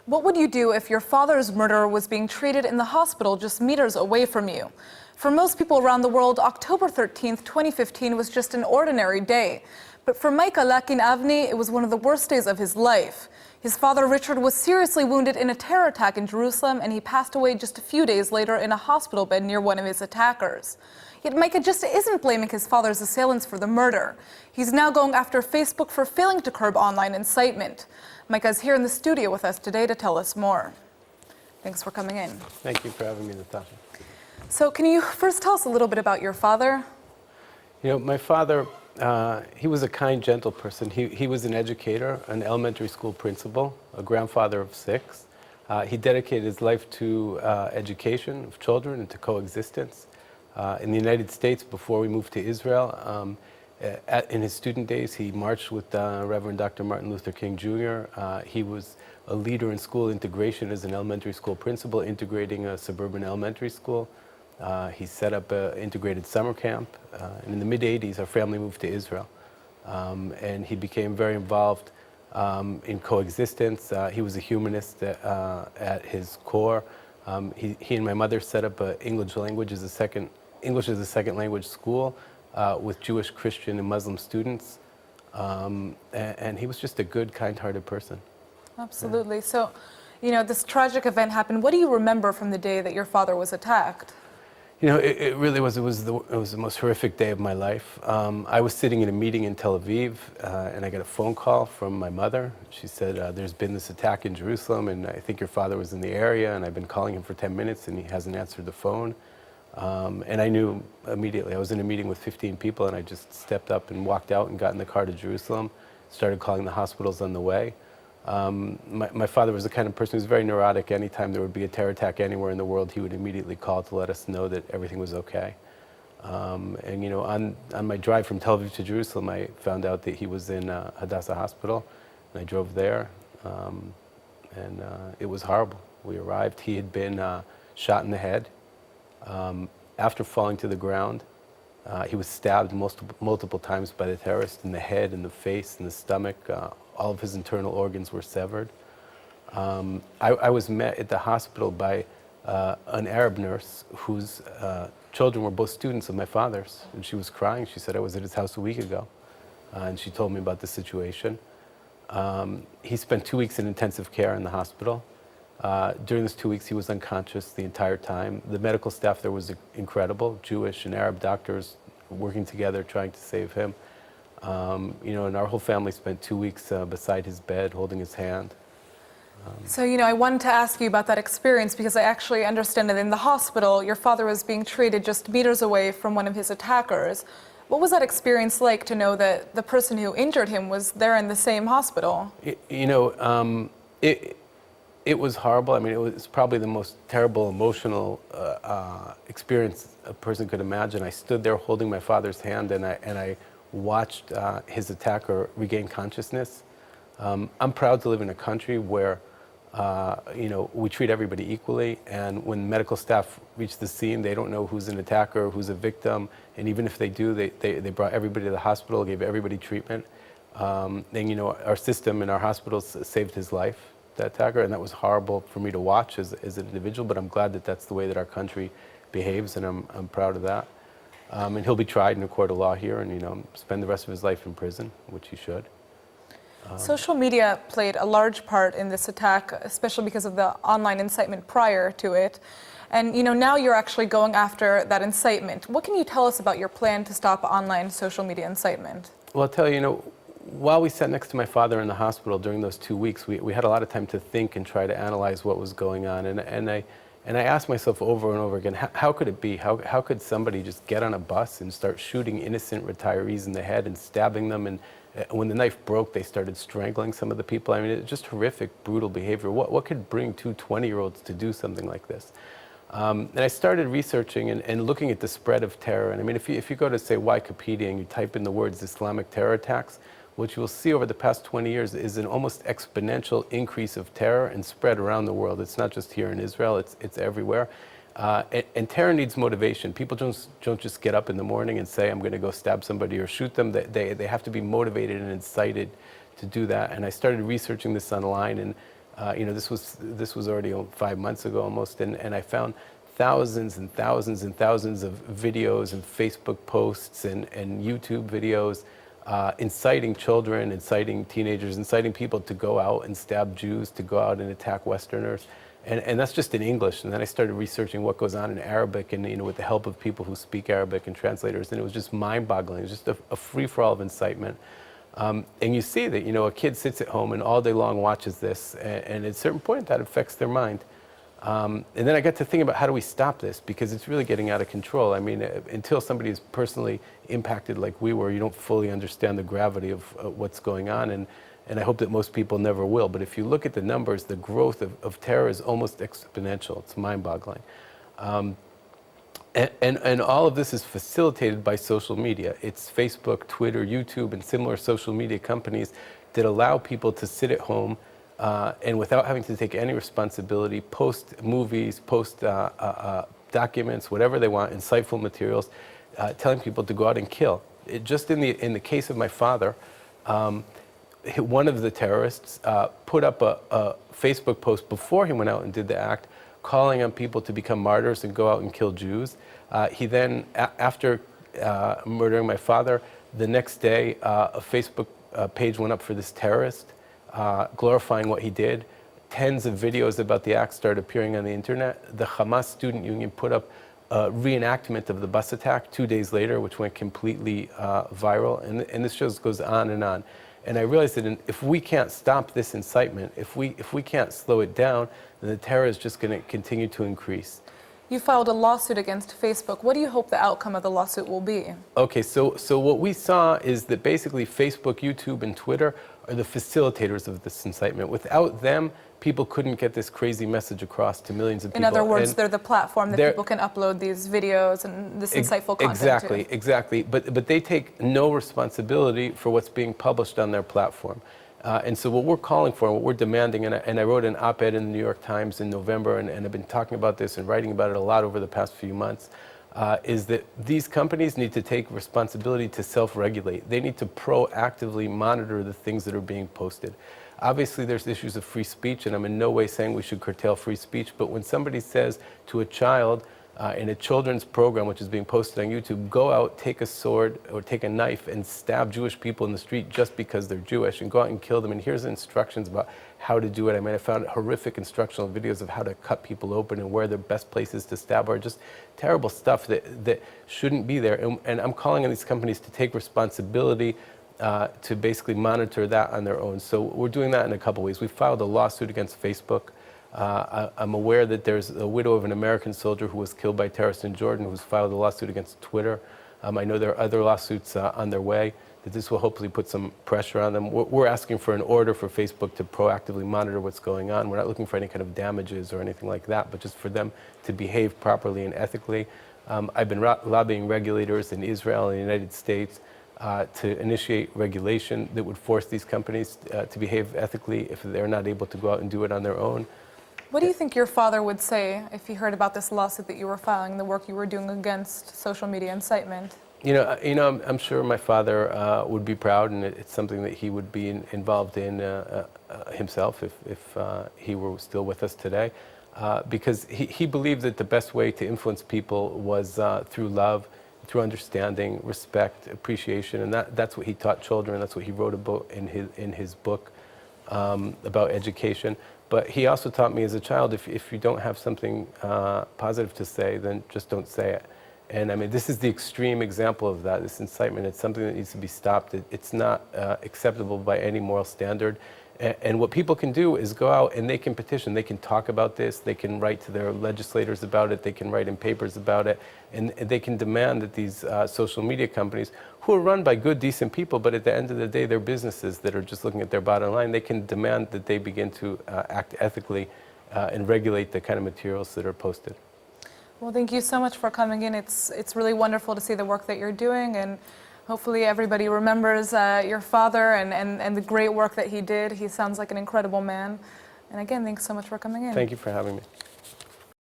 What would you do if your father's murderer was being treated in the hospital just meters away from you? For most people around the world, October 13th, 2015 was just an ordinary day. But for Micah Lakin Avni, it was one of the worst days of his life. His father, Richard, was seriously wounded in a terror attack in Jerusalem, and he passed away just a few days later in a hospital bed near one of his attackers. Yet Micah just isn't blaming his father's assailants for the murder. He's now going after Facebook for failing to curb online incitement. Micah is here in the studio with us today to tell us more. Thanks for coming in. Thank you for having me, Natasha. So can you first tell us a little bit about your father? You know, my father, he was a kind, gentle person. He was an educator, an elementary school principal, a grandfather of 6. He dedicated his life to education of children and to coexistence. In the United States, before we moved to Israel, in his student days, he marched with Reverend Dr. Martin Luther King Jr. He was a leader in school integration as an elementary school principal, integrating a suburban elementary school. He set up an integrated summer camp. And in the mid-'80s, our family moved to Israel. And he became very involved in coexistence. He was a humanist at his core. He and my mother set up English as a second language school with Jewish, Christian, and Muslim students. And he was just a good, kind-hearted person. Absolutely. Yeah. So, you know, this tragic event happened. What do you remember from the day that your father was attacked? You know, it really was. It was the most horrific day of my life. I was sitting in a meeting in Tel Aviv, and I got a phone call from my mother. She said, "There's been this attack in Jerusalem, and I think your father was in the area. And I've been calling him for 10 minutes, and he hasn't answered the phone." And I knew immediately. I was in a meeting with 15 people, and I just stepped up and walked out and got in the car to Jerusalem. Started calling the hospitals on the way. My father was the kind of person who was very neurotic. Anytime there would be a terror attack anywhere in the world, he would immediately call to let us know that everything was okay. And you know, on my drive from Tel Aviv to Jerusalem, I found out that he was in Hadassah Hospital, and I drove there, and it was horrible. We arrived. He had been shot in the head. After falling to the ground, he was stabbed multiple times by the terrorists in the head, in the face, in the stomach. All of his internal organs were severed. I was met at the hospital by an Arab nurse whose children were both students of my father's, and she was crying. She said, "I was at his house a week ago," and she told me about the situation. He spent 2 weeks in intensive care in the hospital. During those 2 weeks, he was unconscious the entire time. The medical staff there was incredible, Jewish and Arab doctors working together trying to save him. You know, and our whole family spent 2 weeks beside his bed, holding his hand. So, you know, I wanted to ask you about that experience because I actually understand that in the hospital, your father was being treated just meters away from one of his attackers. What was that experience like to know that the person who injured him was there in the same hospital? You know, it was horrible. I mean, it was probably the most terrible emotional experience a person could imagine. I stood there holding my father's hand, and I watched his attacker regain consciousness. I'm proud to live in a country where, you know, we treat everybody equally, and when medical staff reach the scene, they don't know who's an attacker, who's a victim, and even if they do, they brought everybody to the hospital, gave everybody treatment. And, you know, our system and our hospitals saved his life, that attacker, and that was horrible for me to watch as an individual, but I'm glad that that's the way that our country behaves, and I'm proud of that. And he'll be tried in a court of law here and, you know, spend the rest of his life in prison, which he should. Social media played a large part in this attack, especially because of the online incitement prior to it. And, you know, now you're actually going after that incitement. What can you tell us about your plan to stop online social media incitement? Well, I'll tell you, you know, while we sat next to my father in the hospital during those 2 weeks, we had a lot of time to think and try to analyze what was going on. And I asked myself over and over again, how could it be? How could somebody just get on a bus and start shooting innocent retirees in the head and stabbing them? And when the knife broke, they started strangling some of the people. I mean, it's just horrific, brutal behavior. What could bring two 20-year-olds to do something like this? And I started researching and looking at the spread of terror. And I mean, if you go to, say, Wikipedia and you type in the words Islamic terror attacks, what you will see over the past 20 years is an almost exponential increase of terror and spread around the world. It's not just here in Israel, it's everywhere. And terror needs motivation. People don't just get up in the morning and say, I'm going to go stab somebody or shoot them. They have to be motivated and incited to do that. And I started researching this online, and This was already 5 months ago almost, and I found thousands and thousands and thousands of videos and Facebook posts and YouTube videos inciting children, inciting teenagers, inciting people to go out and stab Jews, to go out and attack Westerners. And that's just in English. And then I started researching what goes on in Arabic, and with the help of people who speak Arabic and translators, and it was just mind-boggling. It was just a free-for-all of incitement. And you see that a kid sits at home and all day long watches this, and at a certain point that affects their mind. And then I got to think about, how do we stop this? Because it's really getting out of control. I mean, until somebody is personally impacted like we were, you don't fully understand the gravity of what's going on, and I hope that most people never will. But if you look at the numbers, the growth of terror is almost exponential. It's mind-boggling. And all of this is facilitated by social media. It's Facebook, Twitter, YouTube, and similar social media companies that allow people to sit at home and without having to take any responsibility, post movies, post documents, whatever they want, insightful materials, telling people to go out and kill. Just in the case of my father, one of the terrorists put up a Facebook post before he went out and did the act, calling on people to become martyrs and go out and kill Jews. He then, after murdering my father, the next day a Facebook page went up for this terrorist, glorifying what he did. Tens of videos about the act started appearing on the internet. The Hamas student union put up a reenactment of the bus attack 2 days later, which went completely viral, and this just goes on and on. And I realized that if we can't stop this incitement, if we can't slow it down, then the terror is just going to continue to increase. You filed a lawsuit against Facebook. What do you hope the outcome of the lawsuit will be? Okay, so what we saw is that basically Facebook, YouTube, and Twitter are the facilitators of this incitement. Without them, people couldn't get this crazy message across to millions of people. In other words, they're the platform that people can upload these videos and this insightful content Exactly. But they take no responsibility for what's being published on their platform. And so what we're calling for, what we're demanding, and I wrote an op-ed in the New York Times in November, and I've been talking about this and writing about it a lot over the past few months, is that these companies need to take responsibility to self-regulate. They need to proactively monitor the things that are being posted. Obviously, there's issues of free speech, and I'm in no way saying we should curtail free speech, but when somebody says to a child in a children's program which is being posted on YouTube, go out, take a sword or take a knife and stab Jewish people in the street just because they're Jewish, and go out and kill them, and here's the instructions about how to do it. I mean, I found horrific instructional videos of how to cut people open and where the best places to stab are, just terrible stuff that shouldn't be there. And I'm calling on these companies to take responsibility to basically monitor that on their own. So we're doing that in a couple ways. We filed a lawsuit against Facebook. I'm aware that there's a widow of an American soldier who was killed by terrorists in Jordan who's filed a lawsuit against Twitter. I know there are other lawsuits on their way, that this will hopefully put some pressure on them. We're asking for an order for Facebook to proactively monitor what's going on. We're not looking for any kind of damages or anything like that, but just for them to behave properly and ethically. I've been lobbying regulators in Israel and the United States to initiate regulation that would force these companies to behave ethically if they're not able to go out and do it on their own. What do you think your father would say if he heard about this lawsuit that you were filing, the work you were doing against social media incitement? I'm sure my father would be proud, and it's something that he would be involved in himself if he were still with us today, because he believed that the best way to influence people was through love, through understanding, respect, appreciation, and that's what he taught children. That's what he wrote about in his book about education. But he also taught me as a child, if you don't have something positive to say, then just don't say it. And I mean, this is the extreme example of that, this incitement. It's something that needs to be stopped. It's not acceptable by any moral standard. And what people can do is go out and they can petition. They can talk about this. They can write to their legislators about it. They can write in papers about it. And they can demand that these social media companies, who are run by good, decent people, but at the end of the day, they're businesses that are just looking at their bottom line, they can demand that they begin to act ethically and regulate the kind of materials that are posted. Well, thank you so much for coming in. It's really wonderful to see the work that you're doing, and hopefully everybody remembers your father and the great work that he did. He sounds like an incredible man. And again, thanks so much for coming in. Thank you for having me.